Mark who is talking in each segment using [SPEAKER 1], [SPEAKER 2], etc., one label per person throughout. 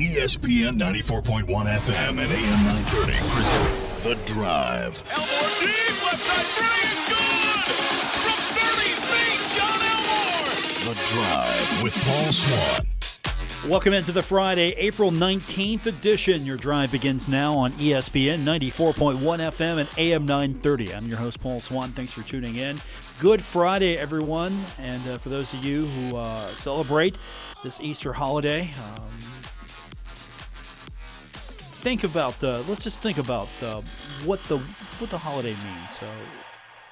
[SPEAKER 1] ESPN 94.1 FM and AM 930 present The Drive.
[SPEAKER 2] Elmore deep, left side three is good! From 30 feet, John Elmore!
[SPEAKER 1] The Drive with Paul Swann.
[SPEAKER 3] Welcome into the Friday, April 19th edition. Your drive begins now on ESPN 94.1 FM and AM 930. I'm your host, Paul Swann. Thanks for tuning in. Good Friday, everyone. And for those of you who celebrate this Easter holiday, let's just think about what the holiday means. So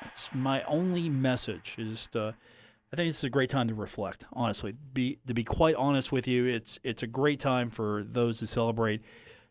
[SPEAKER 3] it's my only message is I think it's a great time to reflect, honestly. To be quite honest with you, it's a great time for those who celebrate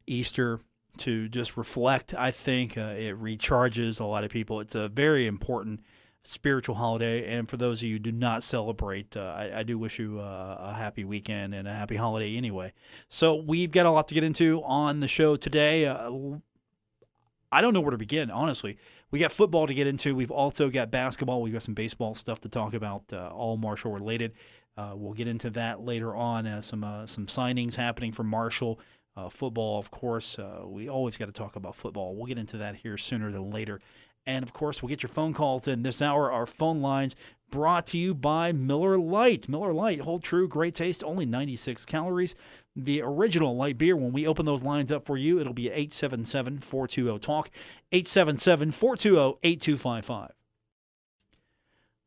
[SPEAKER 3] Easter to just reflect. I think it recharges a lot of people. It's a very important spiritual holiday, and for those of you who do not celebrate, I do wish you a happy weekend and a happy holiday anyway. So we've got a lot to get into on the show today. I don't know where to begin, honestly. We got football to get into. We've also got basketball. We've got some baseball stuff to talk about, all Marshall related. We'll get into that later on. Some signings happening for Marshall. Football, of course. We always got to talk about football. We'll get into that here sooner than later. And, of course, we'll get your phone calls in this hour. Our phone lines brought to you by Miller Lite. Miller Lite, hold true, great taste, only 96 calories. The original light beer, when we open those lines up for you, it'll be 877-420-TALK, 877-420-8255.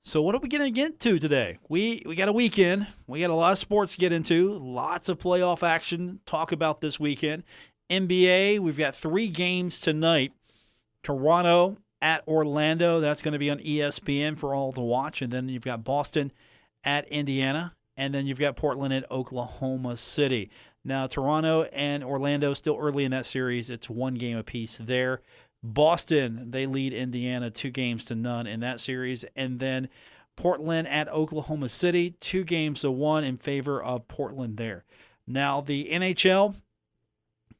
[SPEAKER 3] So what are we going to get to today? We got a weekend. We got a lot of sports to get into, lots of playoff action talk about this weekend. NBA, we've got 3 games tonight. Toronto at Orlando, that's going to be on ESPN for all to watch. And then you've got Boston at Indiana. And then you've got Portland at Oklahoma City. Now, Toronto and Orlando still early in that series. It's 1 game apiece there. Boston, they lead Indiana 2-0 in that series. And then Portland at Oklahoma City, 2-1 in favor of Portland there. Now, the NHL,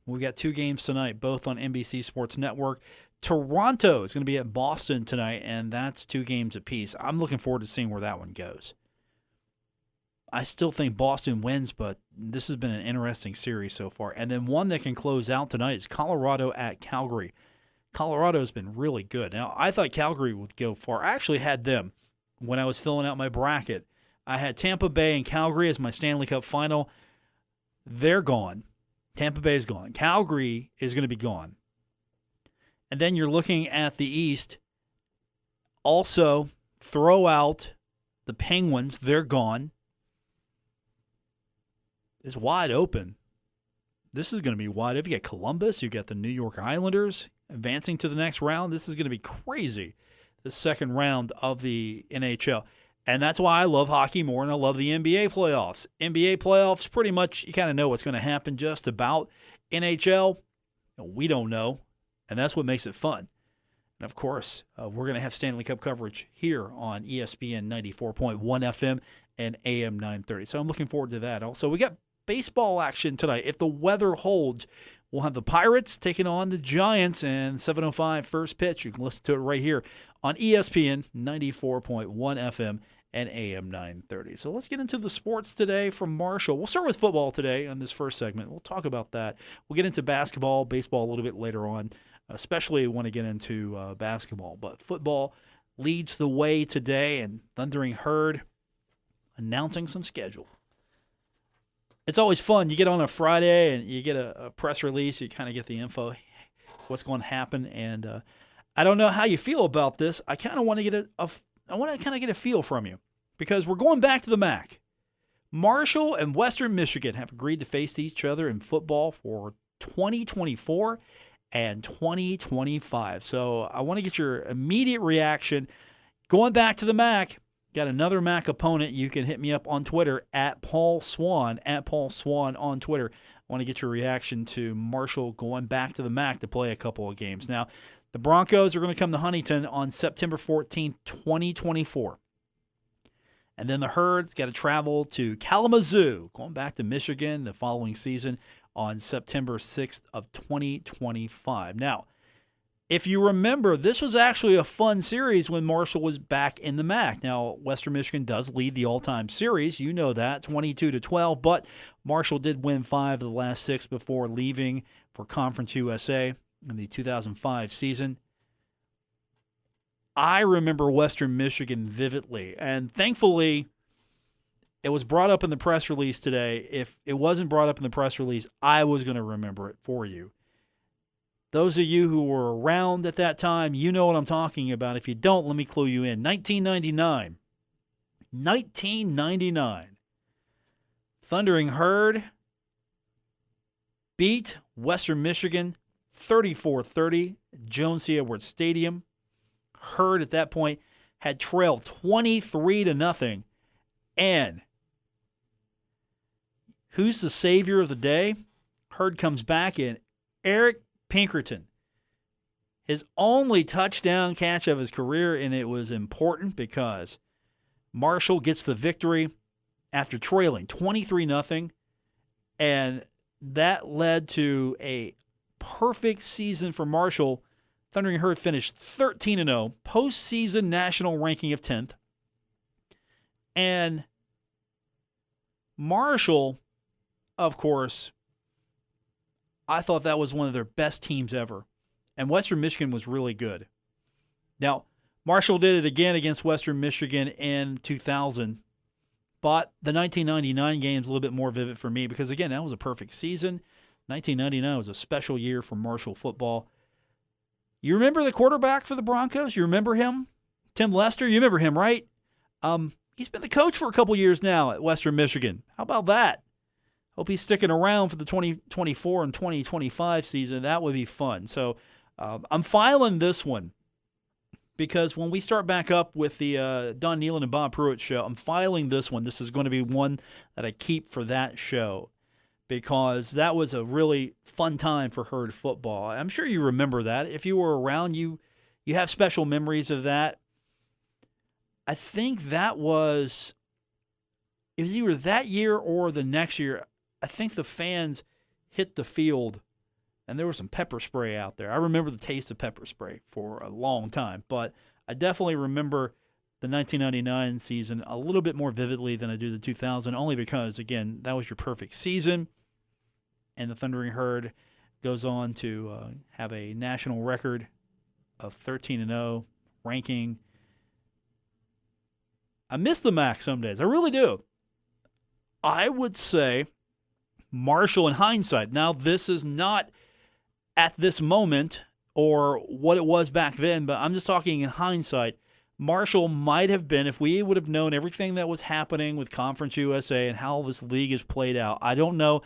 [SPEAKER 3] we've got 2 games tonight, both on NBC Sports Network. Toronto is going to be at Boston tonight, and that's 2 games apiece. I'm looking forward to seeing where that one goes. I still think Boston wins, but this has been an interesting series so far. And then one that can close out tonight is Colorado at Calgary. Colorado's been really good. Now, I thought Calgary would go far. I actually had them when I was filling out my bracket. I had Tampa Bay and Calgary as my Stanley Cup final. They're gone. Tampa Bay is gone. Calgary is going to be gone. And then you're looking at the East. Also, throw out the Penguins. They're gone. It's wide open. This is going to be wide open. You got Columbus. You got the New York Islanders advancing to the next round. This is going to be crazy, the second round of the NHL. And that's why I love hockey more than I love the NBA playoffs. NBA playoffs, pretty much you kind of know what's going to happen just about. NHL, we don't know. And that's what makes it fun. And, of course, we're going to have Stanley Cup coverage here on ESPN 94.1 FM and AM 930. So I'm looking forward to that. Also, we got baseball action tonight. If the weather holds, we'll have the Pirates taking on the Giants, and 7:05 first pitch. You can listen to it right here on ESPN 94.1 FM and AM 930. So let's get into the sports today from Marshall. We'll start with football today on this first segment. We'll talk about that. We'll get into basketball, baseball a little bit later on, especially want to get into basketball. But football leads the way today, and Thundering Herd announcing some schedule. It's always fun. You get on a Friday and you get a press release. You kind of get the info, what's going to happen. And I don't know how you feel about this. I kind of want to get I want to kind of get a feel from you because we're going back to the MAC. Marshall and Western Michigan have agreed to face each other in football for 2024 and 2025. So I want to get your immediate reaction. Going back to the MAC, got another MAC opponent. You can hit me up on Twitter at Paul Swann on Twitter. I want to get your reaction to Marshall going back to the MAC to play a couple of games. Now, the Broncos are going to come to Huntington on September 14th, 2024. And then the Herd's got to travel to Kalamazoo, going back to Michigan the following season on September 6th of 2025. Now, if you remember, this was actually a fun series when Marshall was back in the MAC. Now, Western Michigan does lead the all-time series. You know that, 22-12. But Marshall did win 5 of the last 6 before leaving for Conference USA in the 2005 season. I remember Western Michigan vividly, and thankfully, it was brought up in the press release today. If it wasn't brought up in the press release, I was going to remember it for you. Those of you who were around at that time, you know what I'm talking about. If you don't, let me clue you in. 1999. 1999. Thundering Herd beat Western Michigan 34-30 at Jones C. Edwards Stadium. Herd at that point had trailed 23-0. And who's the savior of the day? Herd comes back in. Eric Pinkerton. His only touchdown catch of his career, and it was important because Marshall gets the victory after trailing 23-0. And that led to a perfect season for Marshall. Thundering Herd finished 13-0, postseason national ranking of 10th. And Marshall, of course, I thought that was one of their best teams ever. And Western Michigan was really good. Now, Marshall did it again against Western Michigan in 2000. But the 1999 game is a little bit more vivid for me because, again, that was a perfect season. 1999 was a special year for Marshall football. You remember the quarterback for the Broncos? You remember him? Tim Lester? You remember him, right? He's been the coach for a couple years now at Western Michigan. How about that? Hope he's sticking around for the 2024 and 2025 season. That would be fun. So I'm filing this one because when we start back up with the Don Nealon and Bob Pruitt show, I'm filing this one. This is going to be one that I keep for that show because that was a really fun time for Herd football. I'm sure you remember that. If you were around, you have special memories of that. I think it was either that year or the next year. I think the fans hit the field, and there was some pepper spray out there. I remember the taste of pepper spray for a long time, but I definitely remember the 1999 season a little bit more vividly than I do the 2000, only because, again, that was your perfect season, and the Thundering Herd goes on to have a national record of 13-0, ranking. I miss the MAC some days. I really do. I would say Marshall in hindsight. Now, this is not at this moment or what it was back then, but I'm just talking in hindsight. Marshall might have been, if we would have known everything that was happening with Conference USA and how this league is played out, I don't know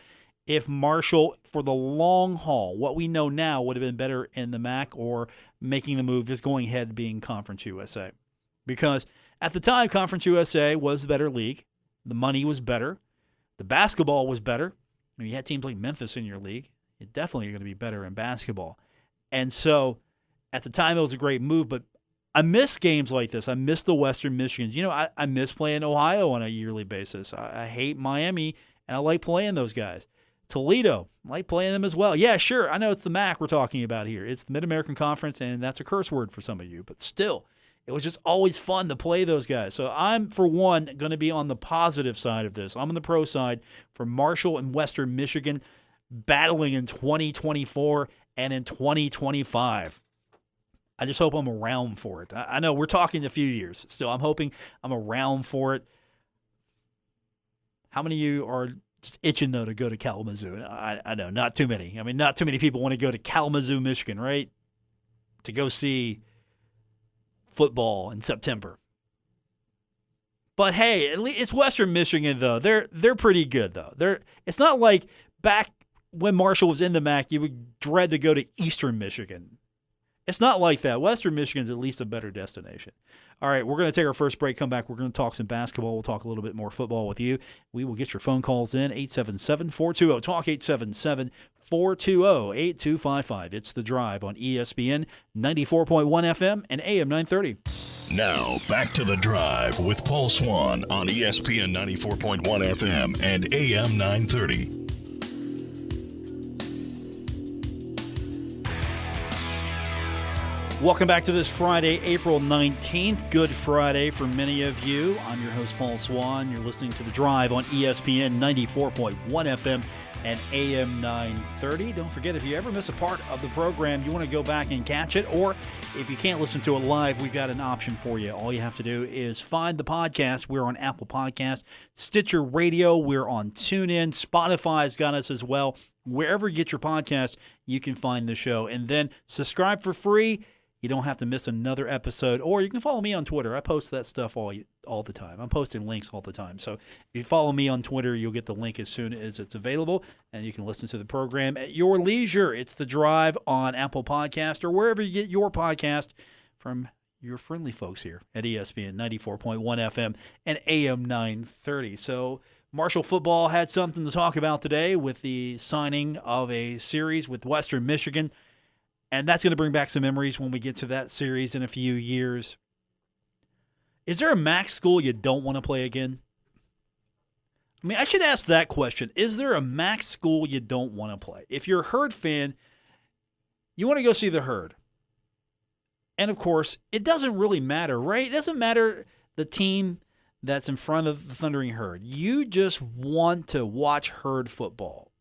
[SPEAKER 3] if Marshall, for the long haul, what we know now would have been better in the MAC or making the move, just going ahead being Conference USA. Because at the time, Conference USA was the better league. The money was better. The basketball was better. I mean, you had teams like Memphis in your league. You're definitely going to be better in basketball. And so at the time, it was a great move. But I miss games like this. I miss the Western Michigans. You know, I miss playing Ohio on a yearly basis. I hate Miami, and I like playing those guys. Toledo, I like playing them as well. Yeah, sure. I know it's the MAC we're talking about here. It's the Mid-American Conference, and that's a curse word for some of you. But still, it was just always fun to play those guys. So I'm, for one, going to be on the positive side of this. I'm on the pro side for Marshall and Western Michigan battling in 2024 and in 2025. I just hope I'm around for it. I know we're talking a few years, but still, I'm hoping I'm around for it. How many of you are just itching, though, to go to Kalamazoo? I know, not too many. I mean, not too many people want to go to Kalamazoo, Michigan, right? To go see football in September. But hey, at least it's Western Michigan though. They're pretty good though. It's not like back when Marshall was in the MAC, you would dread to go to Eastern Michigan. It's not like that. Western Michigan's at least a better destination. All right, we're going to take our first break, come back. We're going to talk some basketball. We'll talk a little bit more football with you. We will get your phone calls in, 877-420-TALK, 877-420-8255. It's The Drive on ESPN 94.1 FM and AM 930.
[SPEAKER 1] Now, back to The Drive with Paul Swann on ESPN 94.1 FM and AM 930.
[SPEAKER 3] Welcome back to this Friday, April 19th. Good Friday for many of you. I'm your host, Paul Swann. You're listening to The Drive on ESPN 94.1 FM and AM 930. Don't forget, if you ever miss a part of the program, you want to go back and catch it, or if you can't listen to it live, we've got an option for you. All you have to do is find the podcast. We're on Apple Podcasts, Stitcher Radio. We're on TuneIn. Spotify's got us as well. Wherever you get your podcast, you can find the show. And then subscribe for free. You don't have to miss another episode, or you can follow me on Twitter. I post that stuff all the time. I'm posting links all the time. So if you follow me on Twitter, you'll get the link as soon as it's available, and you can listen to the program at your leisure. It's The Drive on Apple Podcast or wherever you get your podcast from your friendly folks here at ESPN 94.1 FM and AM 930. So Marshall football had something to talk about today with the signing of a series with Western Michigan. And that's going to bring back some memories when we get to that series in a few years. Is there a MAC school you don't want to play again? I mean, I should ask that question. Is there a MAC school you don't want to play? If you're a Herd fan, you want to go see the Herd. And, of course, it doesn't really matter, right? It doesn't matter the team that's in front of the Thundering Herd. You just want to watch Herd football.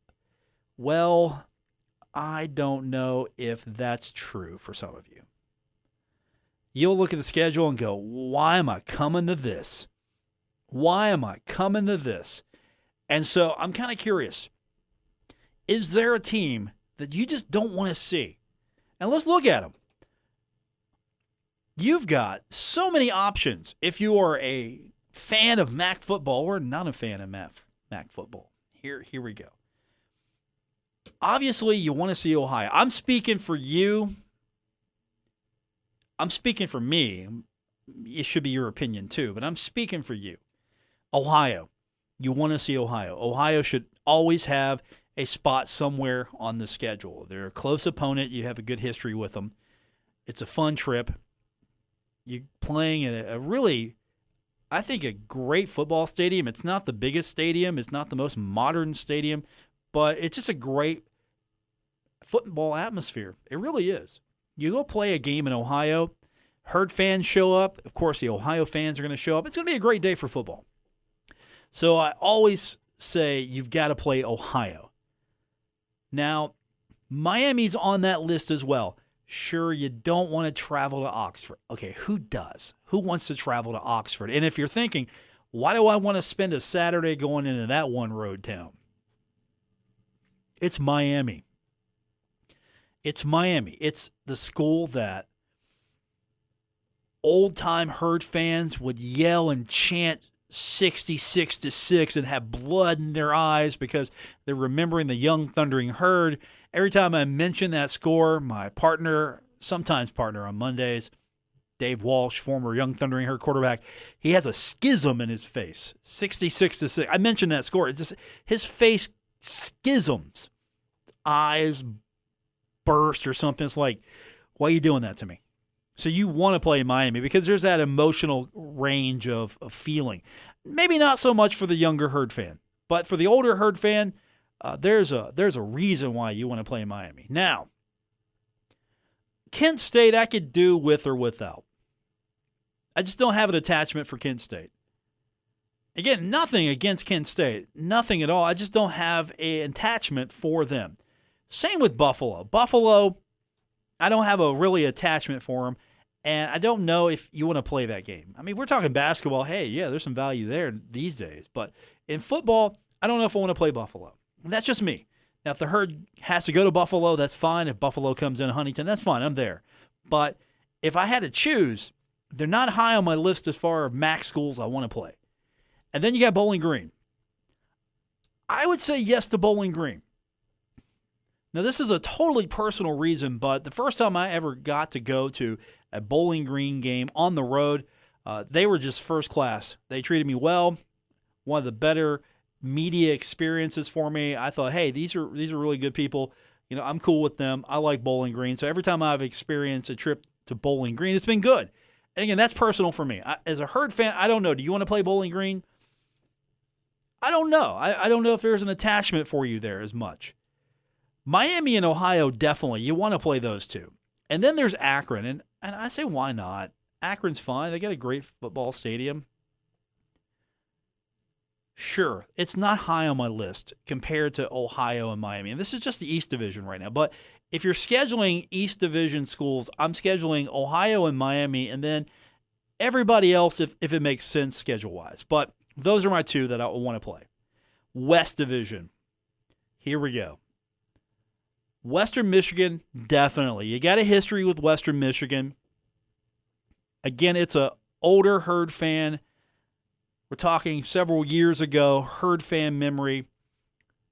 [SPEAKER 3] Well, I don't know if that's true for some of you. You'll look at the schedule and go, why am I coming to this? Why am I coming to this? And so I'm kind of curious. Is there a team that you just don't want to see? And let's look at them. You've got so many options if you are a fan of MAC football or not a fan of MAC football. Here we go. Obviously, you want to see Ohio. I'm speaking for you. I'm speaking for me. It should be your opinion too, but I'm speaking for you. Ohio. You want to see Ohio. Ohio should always have a spot somewhere on the schedule. They're a close opponent. You have a good history with them. It's a fun trip. You're playing at a really, I think, a great football stadium. It's not the biggest stadium. It's not the most modern stadium. But it's just a great football atmosphere. It really is. You go play a game in Ohio, Herd fans show up. Of course, the Ohio fans are going to show up. It's going to be a great day for football. So I always say you've got to play Ohio. Now, Miami's on that list as well. Sure, you don't want to travel to Oxford. Okay, who does? Who wants to travel to Oxford? And if you're thinking, why do I want to spend a Saturday going into that one road town? It's Miami. It's Miami. It's the school that old-time Herd fans would yell and chant 66-6 and have blood in their eyes because they're remembering the young Thundering Herd. Every time I mention that score, my partner, sometimes partner on Mondays, Dave Walsh, former young Thundering Herd quarterback, he has a schism in his face. 66-6. I mentioned that score. It just his face schisms, eyes burst or something. It's like, why are you doing that to me? So you want to play Miami because there's that emotional range of feeling. Maybe not so much for the younger Herd fan, but for the older Herd fan, there's a reason why you want to play Miami. Now, Kent State I could do with or without. I just don't have an attachment for Kent State. Again, nothing against Kent State. Nothing at all. I just don't have an attachment for them. Same with Buffalo. Buffalo, I don't have a really attachment for them, and I don't know if you want to play that game. I mean, we're talking basketball. Hey, yeah, there's some value there these days. But in football, I don't know if I want to play Buffalo. That's just me. Now, if the Herd has to go to Buffalo, that's fine. If Buffalo comes in Huntington, that's fine. I'm there. But if I had to choose, they're not high on my list as far as MAC schools I want to play. And then you got Bowling Green. I would say yes to Bowling Green. Now, this is a totally personal reason, but the first time I ever got to go to a Bowling Green game on the road, they were just first class. They treated me well. One of the better media experiences for me. I thought, hey, these are really good people. You know, I'm cool with them. I like Bowling Green. So every time I've experienced a trip to Bowling Green, it's been good. And again, that's personal for me. As a Herd fan, I don't know. Do you want to play Bowling Green? I don't know. I don't know if there's an attachment for you there as much. Miami and Ohio, definitely. You want to play those two. And then there's Akron, and I say, why not? Akron's fine. They got a great football stadium. Sure, it's not high on my list compared to Ohio and Miami. And this is just the East Division right now. But if you're scheduling East Division schools, I'm scheduling Ohio and Miami, and then everybody else if it makes sense schedule-wise. But those are my two that I want to play. West Division. Here we go. Western Michigan, definitely. You got a history with Western Michigan. Again, it's a older Herd fan. We're talking several years ago, Herd fan memory.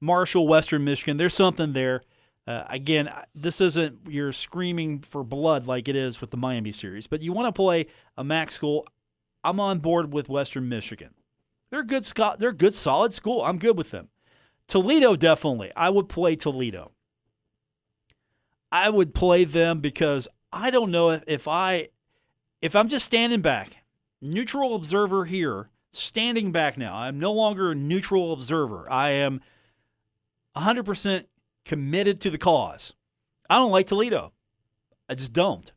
[SPEAKER 3] Marshall, Western Michigan, there's something there. Again, this isn't you're screaming for blood like it is with the Miami series, but you want to play a MAC school. I'm on board with Western Michigan. They're a good, solid school. I'm good with them. Toledo, definitely. I would play Toledo. I would play them because I don't know if I'm just standing back, neutral observer here, standing back now. I'm no longer a neutral observer. I am 100% committed to the cause. I don't like Toledo. I just don't.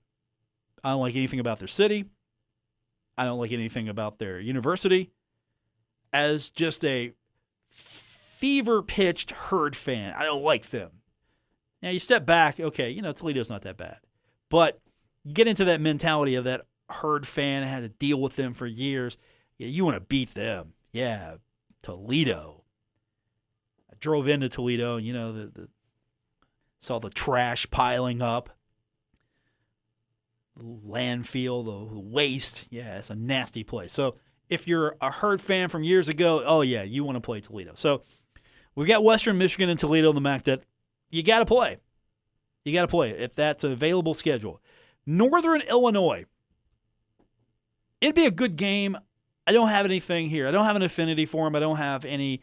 [SPEAKER 3] I don't like anything about their city. I don't like anything about their university. As just a fever-pitched Herd fan, I don't like them. Now, you step back, okay, Toledo's not that bad. But you get into that mentality of that Herd fan, had to deal with them for years. Yeah, you want to beat them. Yeah, Toledo. I drove into Toledo, and, saw the trash piling up. The landfill, the waste. Yeah, it's a nasty place. So if you're a Herd fan from years ago, oh, yeah, you want to play Toledo. So we've got Western Michigan and Toledo in the MAC that you got to play. You got to play if that's an available schedule. Northern Illinois. It'd be a good game. I don't have anything here. I don't have an affinity for them. I don't have any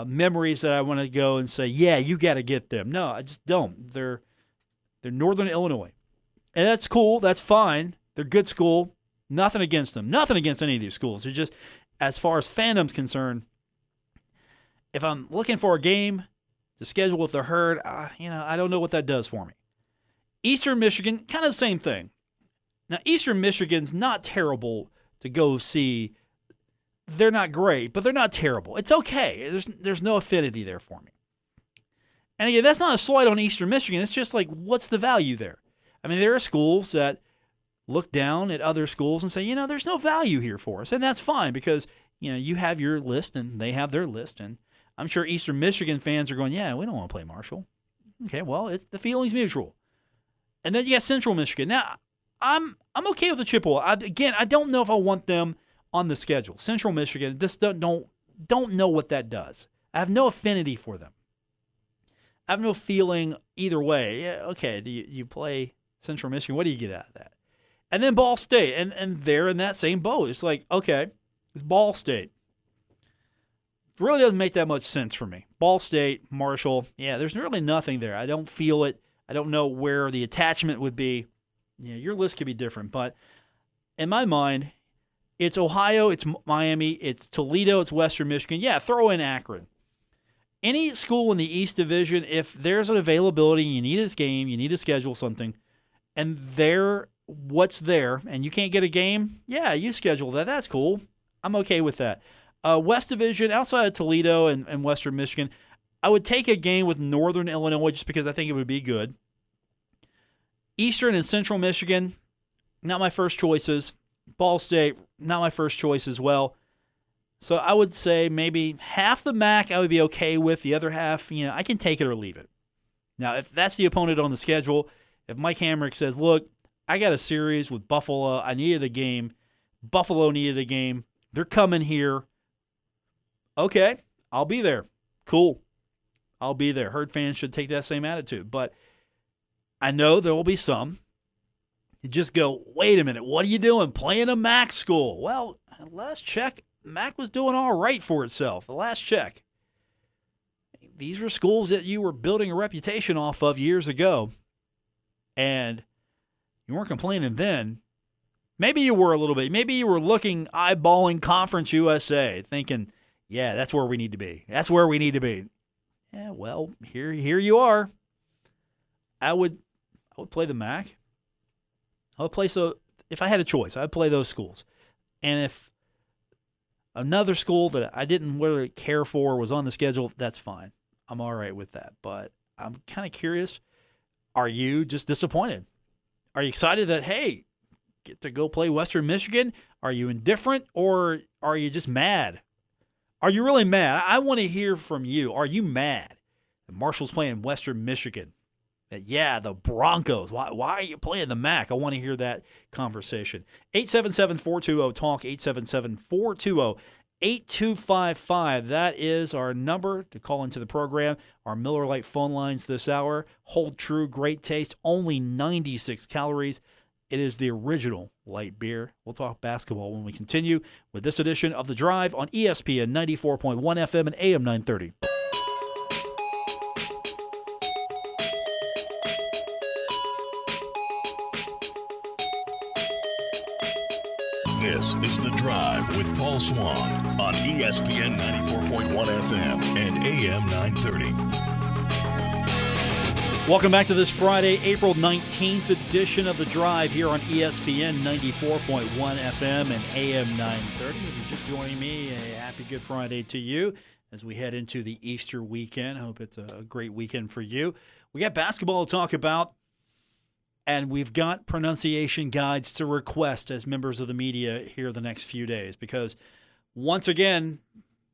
[SPEAKER 3] memories that I want to go and say, yeah, you got to get them. No, I just don't. They're Northern Illinois. And that's cool. That's fine. They're good school. Nothing against them. Nothing against any of these schools. They're just, as far as fandom's concerned, if I'm looking for a game to schedule with the Herd, I don't know what that does for me. Eastern Michigan, kind of the same thing. Now, Eastern Michigan's not terrible to go see. They're not great, but they're not terrible. It's okay. There's no affinity there for me. And again, that's not a slight on Eastern Michigan. It's just like, what's the value there? I mean, there are schools that look down at other schools and say, there's no value here for us. And that's fine because, you have your list and they have their list. And I'm sure Eastern Michigan fans are going, yeah, we don't want to play Marshall. Okay, well, the feeling's mutual. And then you got Central Michigan. Now, I'm okay with the Chippewa. I don't know if I want them on the schedule. Central Michigan, just don't know what that does. I have no affinity for them. I have no feeling either way. Yeah, okay, do you play Central Michigan? What do you get out of that? And then Ball State, and they're in that same boat. It's like, okay, it's Ball State. It really doesn't make that much sense for me. Ball State, Marshall, yeah, there's really nothing there. I don't feel it. I don't know where the attachment would be. Your list could be different, but in my mind, it's Ohio, it's Miami, it's Toledo, it's Western Michigan. Yeah, throw in Akron. Any school in the East Division, if there's an availability, you need this game, you need to schedule something, and what's there, and you can't get a game, yeah, you schedule that. That's cool. I'm okay with that. West Division, outside of Toledo and Western Michigan, I would take a game with Northern Illinois just because I think it would be good. Eastern and Central Michigan, not my first choices. Ball State, not my first choice as well. So I would say maybe half the MAC I would be okay with. The other half, I can take it or leave it. Now, if that's the opponent on the schedule, if Mike Hamrick says, look, I got a series with Buffalo. I needed a game. Buffalo needed a game. They're coming here. Okay, I'll be there. Cool. I'll be there. Herd fans should take that same attitude. But I know there will be some. You just go, wait a minute, what are you doing? Playing a MAC school. Well, last check, MAC was doing all right for itself. The last check. These were schools that you were building a reputation off of years ago. And you weren't complaining then. Maybe you were a little bit. Maybe you were eyeballing Conference USA, thinking, yeah, that's where we need to be. That's where we need to be. Yeah, well, here you are. I would play the MAC. if I had a choice, I'd play those schools. And if another school that I didn't really care for was on the schedule, that's fine. I'm all right with that. But I'm kind of curious, are you just disappointed? Are you excited that, hey, get to go play Western Michigan? Are you indifferent, or are you just mad? Are you really mad? I want to hear from you. Are you mad that Marshall's playing Western Michigan? That, yeah, the Broncos. Why are you playing the MAC? I want to hear that conversation. 877-420-TALK, 877-420-8255. That is our number to call into the program. Our Miller Lite phone lines this hour hold true. Great taste. Only 96 calories. It is the original light beer. We'll talk basketball when we continue with this edition of The Drive on ESPN 94.1 FM and AM 930.
[SPEAKER 1] This is The Drive with Paul Swann on ESPN 94.1 FM and AM 930.
[SPEAKER 3] Welcome back to this Friday, April 19th edition of The Drive here on ESPN 94.1 FM and AM 930. If you're just joining me, a happy Good Friday to you as we head into the Easter weekend. I hope it's a great weekend for you. We got basketball to talk about, and we've got pronunciation guides to request as members of the media here the next few days, because once again,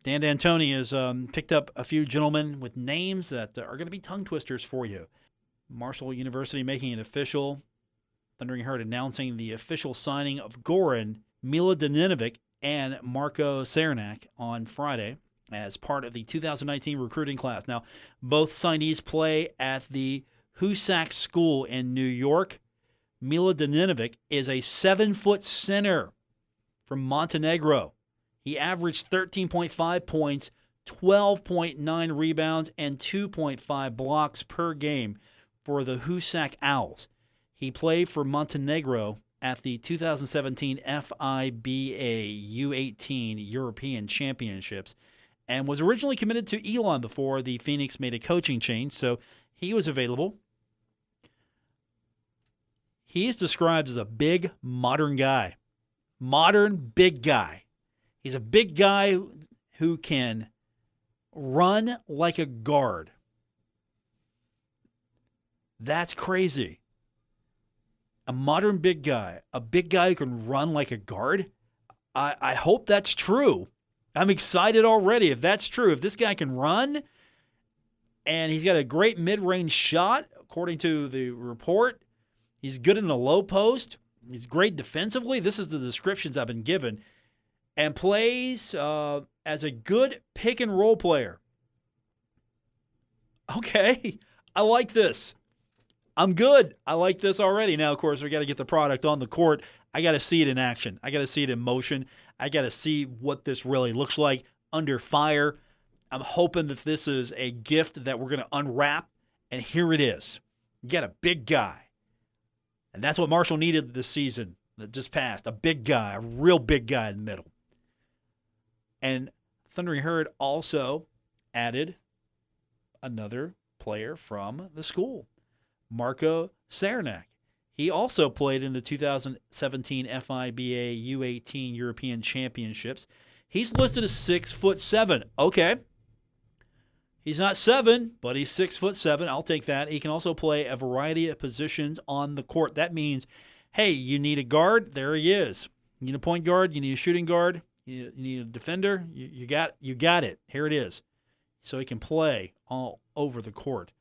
[SPEAKER 3] Dan D'Antoni has picked up a few gentlemen with names that are going to be tongue twisters for you. Marshall University making it official. Thundering Herd announcing the official signing of Goran Miladinovic and Marko Sarnak on Friday as part of the 2019 recruiting class. Now, both signees play at the Husak School in New York. Miladinovic is a 7-foot center from Montenegro. He averaged 13.5 points, 12.9 rebounds, and 2.5 blocks per game for the Husak Owls. He played for Montenegro at the 2017 FIBA U18 European Championships and was originally committed to Elon before the Phoenix made a coaching change, so he was available. He is described as a big, modern guy. Modern, big guy. He's a big guy who can run like a guard. That's crazy. A modern big guy. A big guy who can run like a guard? I hope that's true. I'm excited already if that's true. If this guy can run and he's got a great mid-range shot, according to the report, he's good in the low post, he's great defensively. This is the descriptions I've been given. And plays as a good pick-and-roll player. Okay, I like this. I'm good. I like this already. Now, of course, we got to get the product on the court. I got to see it in action. I got to see it in motion. I got to see what this really looks like under fire. I'm hoping that this is a gift that we're going to unwrap, and here it is. You got a big guy. And that's what Marshall needed this season that just passed, a big guy, a real big guy in the middle. And Thundering Herd also added another player from the school, Marko Sarnak. He also played in the 2017 FIBA U18 European Championships. He's listed as 6'7". Okay. He's not 7, but he's 6'7". I'll take that. He can also play a variety of positions on the court. That means, hey, you need a guard, there he is. You need a point guard, you need a shooting guard, you need a defender, you got it. Here it is. So he can play all over the court.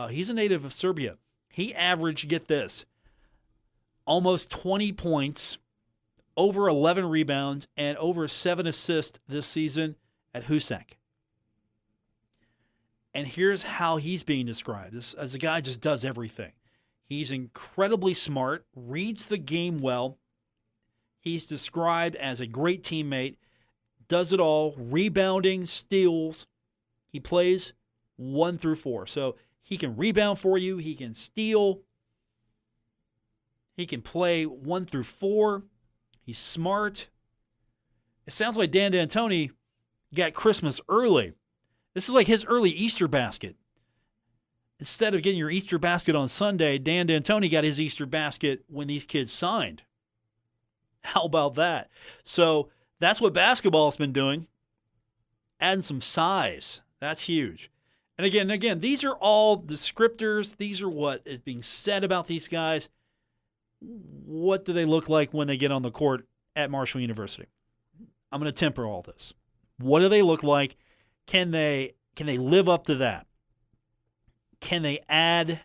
[SPEAKER 3] He's a native of Serbia. He averaged, get this, almost 20 points, over 11 rebounds, and over 7 assists this season at Husak. And here's how he's being described. This, as a guy who just does everything. He's incredibly smart, reads the game well. He's described as a great teammate, does it all, rebounding, steals. He plays 1 through 4. So he can rebound for you. He can steal. He can play 1 through 4. He's smart. It sounds like Dan D'Antoni got Christmas early. This is like his early Easter basket. Instead of getting your Easter basket on Sunday, Dan D'Antoni got his Easter basket when these kids signed. How about that? So that's what basketball's been doing. Adding some size. That's huge. And again, these are all descriptors. These are what is being said about these guys. What do they look like when they get on the court at Marshall University? I'm going to temper all this. What do they look like? Can they live up to that? Can they add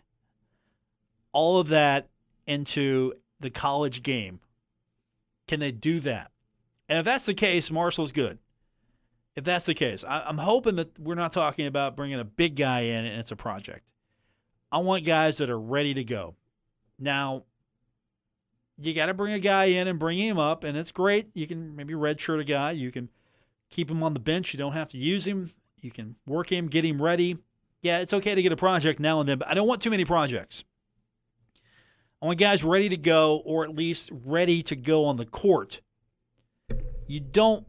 [SPEAKER 3] all of that into the college game? Can they do that? And if that's the case, Marshall's good. If that's the case, I'm hoping that we're not talking about bringing a big guy in and it's a project. I want guys that are ready to go. Now, you got to bring a guy in and bring him up, and it's great. You can maybe redshirt a guy. You can keep him on the bench. You don't have to use him. You can work him, get him ready. Yeah, it's okay to get a project now and then, but I don't want too many projects. I want guys ready to go, or at least ready to go on the court. You don't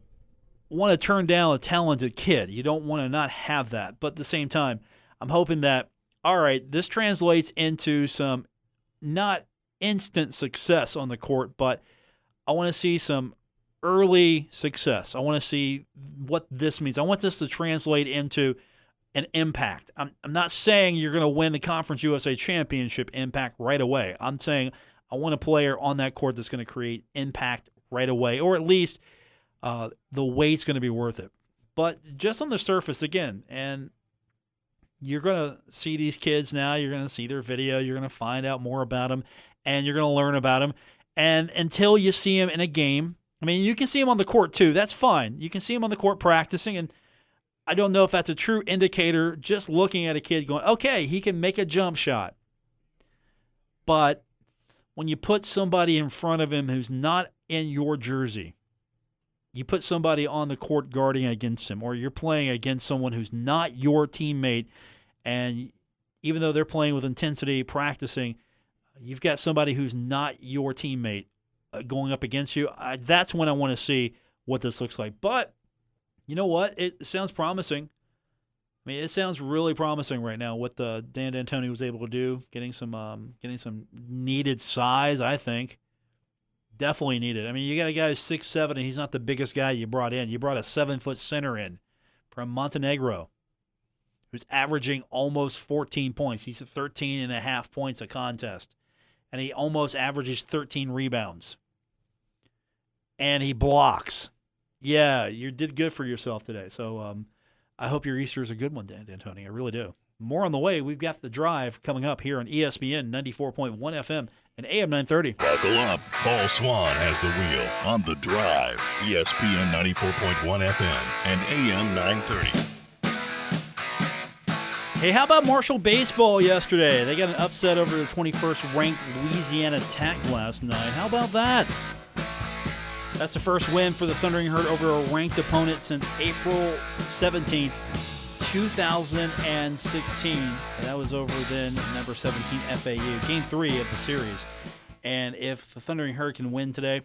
[SPEAKER 3] want to turn down a talented kid. You don't want to not have that. But at the same time, I'm hoping that, all right, this translates into some not instant success on the court, but I want to see some early success. I want to see what this means. I want this to translate into an impact. I'm not saying you're going to win the Conference USA Championship impact right away. I'm saying I want a player on that court that's going to create impact right away, or at least the wait's going to be worth it. But just on the surface, again, and you're going to see these kids now, you're going to see their video, you're going to find out more about them, and you're going to learn about them. And until you see them in a game, I mean, you can see them on the court too. That's fine. You can see them on the court practicing, and I don't know if that's a true indicator just looking at a kid going, okay, he can make a jump shot. But when you put somebody in front of him who's not in your jersey, you put somebody on the court guarding against him, or you're playing against someone who's not your teammate, and even though they're playing with intensity, practicing, you've got somebody who's not your teammate going up against you. That's when I want to see what this looks like. But you know what? It sounds promising. I mean, it sounds really promising right now what the Dan D'Antoni was able to do, getting some needed size, I think. Definitely needed. I mean, you got a guy who's 6'7", and he's not the biggest guy you brought in. You brought a 7-foot center in from Montenegro who's averaging almost 14 points. He's at 13.5 points a contest, and he almost averages 13 rebounds. And he blocks. Yeah, you did good for yourself today. So I hope your Easter is a good one, Dan D'Antoni. I really do. More on the way. We've got The Drive coming up here on ESPN 94.1 FM and AM 930.
[SPEAKER 1] Buckle up. Paul Swann has the wheel on The Drive. ESPN 94.1 FM and AM 930.
[SPEAKER 3] Hey, how about Marshall baseball yesterday? They got an upset over the 21st ranked Louisiana Tech last night. How about that? That's the first win for the Thundering Herd over a ranked opponent since April 17th, 2016. And that was over then number 17 FAU, game 3 of the series. And if the Thundering Herd can win today,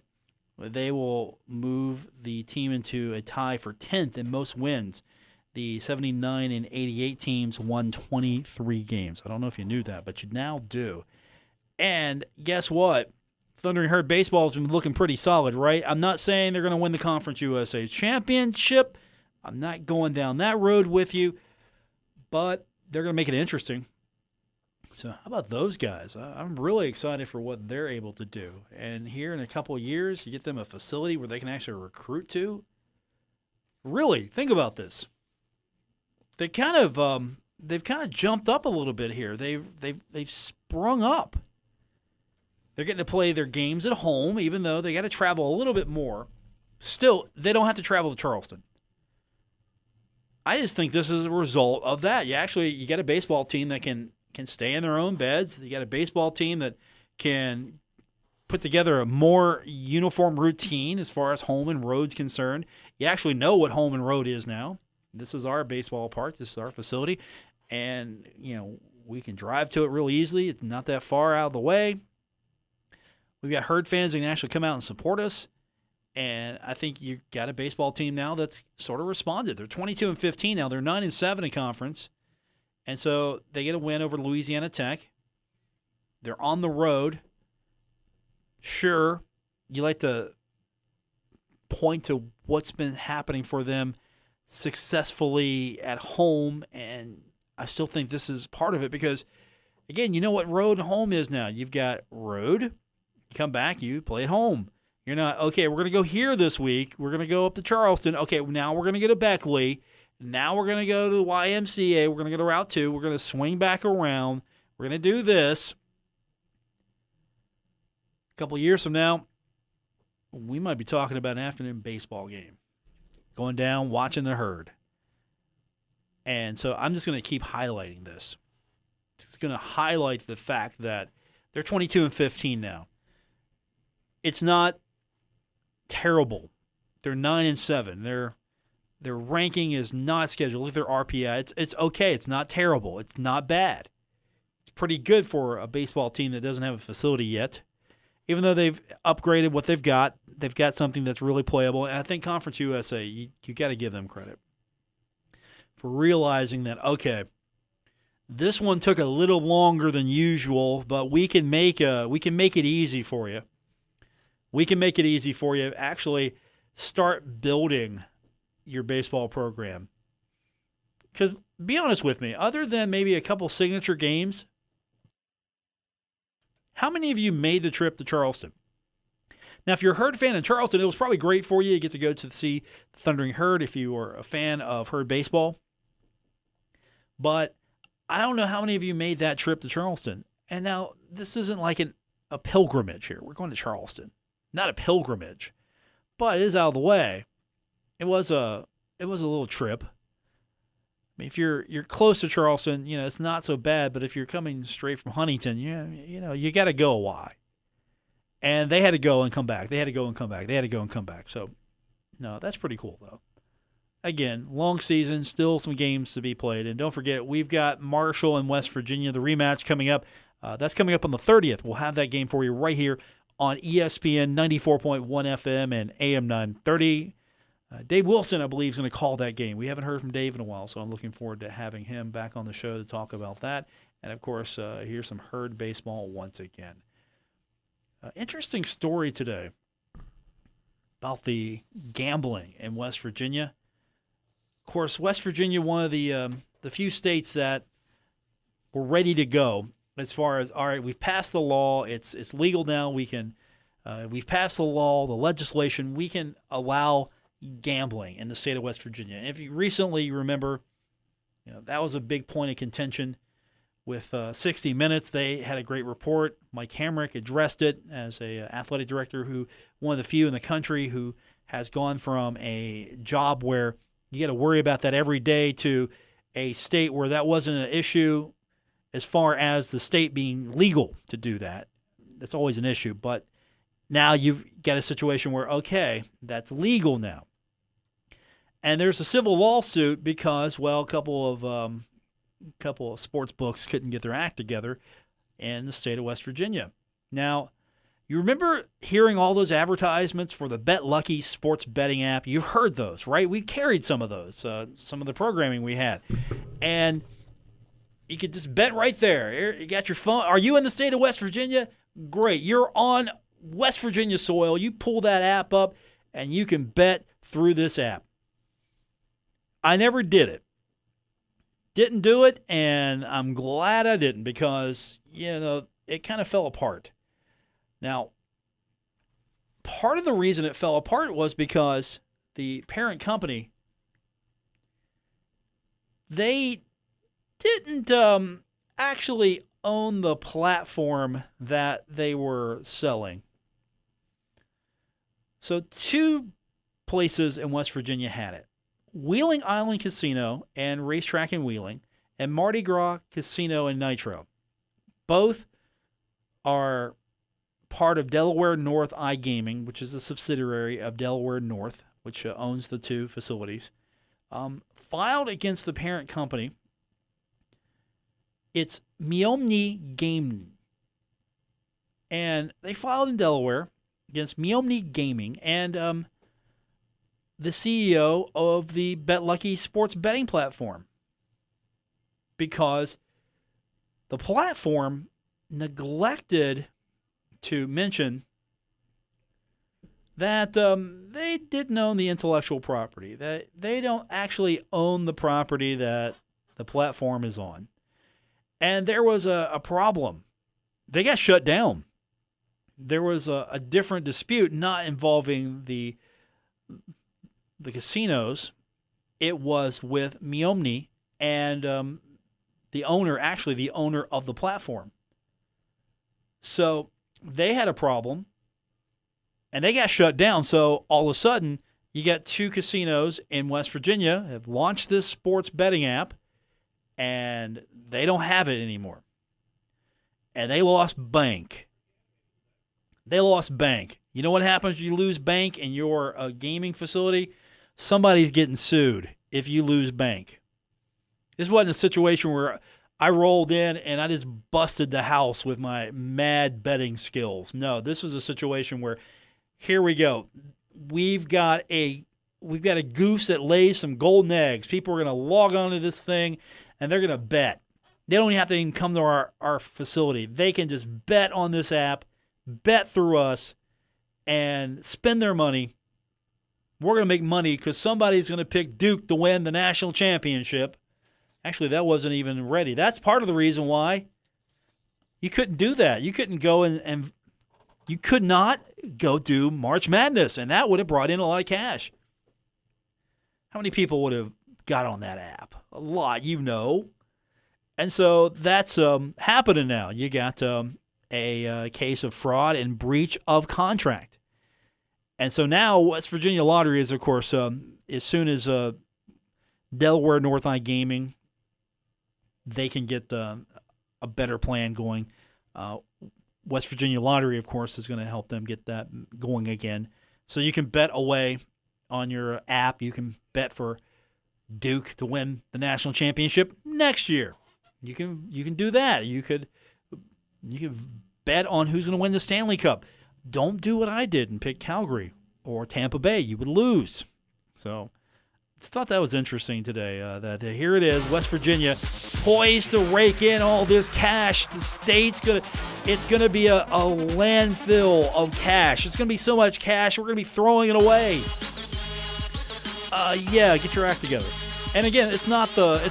[SPEAKER 3] they will move the team into a tie for 10th in most wins. The 79 and 88 teams won 23 games. I don't know if you knew that, but you now do. And guess what? Thundering Herd baseball has been looking pretty solid, right? I'm not saying they're going to win the Conference USA Championship. I'm not going down that road with you, but they're going to make it interesting. So how about those guys? I'm really excited for what they're able to do. And here in a couple of years, you get them a facility where they can actually recruit to. Really, think about this. They've kind of jumped up a little bit here. They've sprung up. They're getting to play their games at home, even though they got to travel a little bit more. Still, they don't have to travel to Charleston. I just think this is a result of that. You got a baseball team that can stay in their own beds. You got a baseball team that can put together a more uniform routine as far as home and road's concerned. You actually know what home and road is now. This is our baseball park. This is our facility. And, we can drive to it real easily. It's not that far out of the way. We've got Herd fans that can actually come out and support us. And I think you've got a baseball team now that's sort of responded. They're 22-15 now. They're 9-7 in conference. And so they get a win over Louisiana Tech. They're on the road. Sure, you like to point to what's been happening for them successfully at home, and I still think this is part of it because, again, you know what road and home is now. You've got road, you come back, you play at home. You're not, okay, we're going to go here this week. We're going to go up to Charleston. Okay, now we're going to go to Beckley. Now we're going to go to the YMCA. We're going to go to Route 2. We're going to swing back around. We're going to do this. A couple of years from now, we might be talking about an afternoon baseball game. Going down, watching the herd. And so I'm just going to keep highlighting this. It's going to highlight the fact that they're 22-15 now. It's not terrible. They're 9-7. Their ranking is not scheduled. Look at their RPI. It's okay. It's not terrible. It's not bad. It's pretty good for a baseball team that doesn't have a facility yet. Even though they've upgraded what they've got something that's really playable. And I think Conference USA, you got to give them credit for realizing that, okay, this one took a little longer than usual, but we can make it easy for you. We can make it easy for you. Actually, start building your baseball program. Because, be honest with me, other than maybe a couple signature games, how many of you made the trip to Charleston? Now, if you're a Herd fan in Charleston, it was probably great for you. You get to go to see the Thundering Herd if you are a fan of Herd baseball. But I don't know how many of you made that trip to Charleston. And now, this isn't like a pilgrimage here. We're going to Charleston. Not a pilgrimage. But it is out of the way. It was a little trip. I mean, if you're close to Charleston, it's not so bad. But if you're coming straight from Huntington, you got to go a while. And they had to go and come back. So, no, that's pretty cool, though. Again, long season, still some games to be played. And don't forget, we've got Marshall and West Virginia, the rematch coming up. That's coming up on the 30th. We'll have that game for you right here on ESPN 94.1 FM and AM 930. Dave Wilson, I believe, is going to call that game. We haven't heard from Dave in a while, so I'm looking forward to having him back on the show to talk about that. And, of course, here's some Herd baseball once again. Interesting story today about the gambling in West Virginia. Of course, West Virginia, one of the few states that were ready to go as far as, all right, we've passed the law. It's legal now. We've passed the law, the legislation. We can allow gambling in the state of West Virginia. And if you recently remember, that was a big point of contention with 60 Minutes. They had a great report. Mike Hamrick addressed it as a athletic director who, one of the few in the country who has gone from a job where you got to worry about that every day to a state where that wasn't an issue as far as the state being legal to do that. That's always an issue. But now you've got a situation where, okay, that's legal now. And there's a civil lawsuit because, well, a couple of sports books couldn't get their act together in the state of West Virginia. Now, you remember hearing all those advertisements for the Bet Lucky sports betting app? You've heard those, right? We carried some of those, some of the programming we had. And you could just bet right there. You got your phone. Are you in the state of West Virginia? Great. You're on West Virginia soil. You pull that app up, and you can bet through this app. I never did it. Didn't do it, and I'm glad I didn't because, it kind of fell apart. Now, part of the reason it fell apart was because the parent company, they didn't actually own the platform that they were selling. So 2 places in West Virginia had it. Wheeling Island Casino and Racetrack in Wheeling, and Mardi Gras Casino and Nitro. Both are part of Delaware North iGaming, which is a subsidiary of Delaware North, which owns the 2 facilities, filed against the parent company. It's Meomni Gaming. And they filed in Delaware against Meomni Gaming and the CEO of the Bet Lucky sports betting platform. because the platform neglected to mention that they didn't own the intellectual property, that they don't actually own the property that the platform is on. And there was a problem. They got shut down. There was a different dispute, not involving the casinos. It was with Miomni and the owner of the platform. So they had a problem, and they got shut down. So all of a sudden, you got 2 casinos in West Virginia have launched this sports betting app, and they don't have it anymore. And they lost bank. They lost bank. You know what happens when you lose bank in your gaming facility? Somebody's getting sued if you lose bank. This wasn't a situation where I rolled in and I just busted the house with my mad betting skills. No, this was a situation where, here we go. We've got a goose that lays some golden eggs. People are going to log onto this thing and they're going to bet. They don't even have to even come to our facility. They can just bet on this app, bet through us, and spend their money. We're going to make money because somebody's going to pick Duke to win the national championship. Actually, that wasn't even ready. That's part of the reason why you couldn't do that. You couldn't go and you could not go do March Madness, and that would have brought in a lot of cash. How many people would have got on that app? A lot, you know. And so that's happening now. You got a case of fraud and breach of contract. And so now West Virginia Lottery is, of course, as soon as Delaware North Eye Gaming, they can get a better plan going. West Virginia Lottery, of course, is going to help them get that going again. So you can bet away on your app. You can bet for Duke to win the national championship next year. You can do that. You could bet on who's going to win the Stanley Cup. Don't do what I did and pick Calgary or Tampa Bay. You would lose. So I thought that was interesting today. That here it is, West Virginia, poised to rake in all this cash. The state's it's gonna be a landfill of cash. It's gonna be so much cash, we're gonna be throwing it away. Yeah, get your act together. And again, it's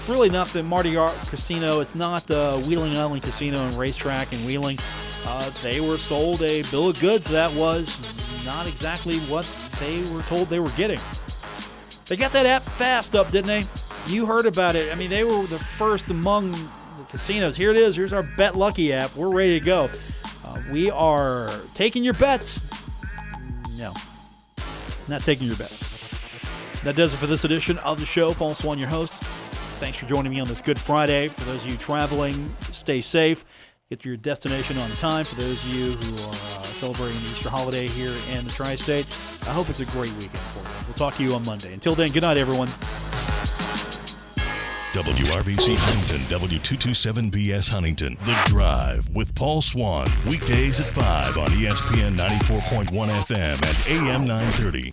[SPEAKER 3] really not the Mardi Gras Casino. It's not the Wheeling Island Casino and Racetrack in Wheeling. They were sold a bill of goods that was not exactly what they were told they were getting. They got that app fast up, didn't they? You heard about it. I mean, they were the first among the casinos. Here it is. Here's our Bet Lucky app. We're ready to go. We are taking your bets. No, not taking your bets. That does it for this edition of the show. Paul Swann, your host. Thanks for joining me on this Good Friday. For those of you traveling, stay safe. Get to your destination on time. For those of you who are celebrating the Easter holiday here in the Tri-State, I hope it's a great weekend for you. We'll talk to you on Monday. Until then, good night, everyone.
[SPEAKER 1] WRVC Huntington, W227BS Huntington. The Drive with Paul Swann. Weekdays at 5 on ESPN 94.1 FM and AM 930.